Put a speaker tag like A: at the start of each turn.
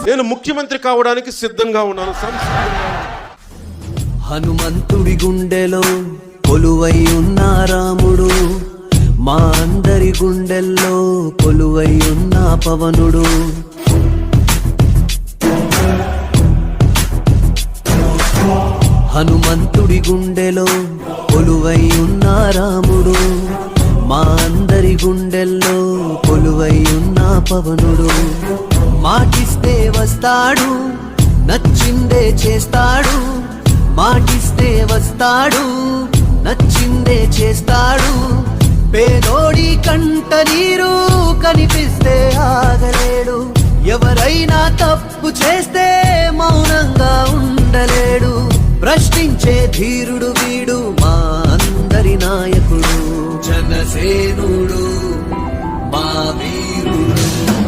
A: నేను ముఖ్యమంత్రి కావడానికి సిద్ధంగా ఉన్నాను.
B: హనుమంతుడి గుండెలో కొలువై ఉన్న రాముడు, మా అందరి గుండెల్లో కొలువై ఉన్న పవనుడు. హనుమంతుడి గుండెలో కొలువై ఉన్న రాముడు, మా అందరి గుండెల్లో కొలువై ఉన్న పవనుడు. మాటిస్తే వస్తాడు, నచ్చిందే చేస్తాడు. మాటిస్తే వస్తాడు, నచ్చిందే చేస్తాడు. పేదోడి కంట నీరు కనిపిస్తే ఆగలేడు. ఎవరైనా తప్పు చేస్తే మౌనంగా ఉండలేడు. ప్రశ్నించే ధీరుడు వీడు, మా అందరి నాయకుడు. జనసేనుడు మా వీరుడు.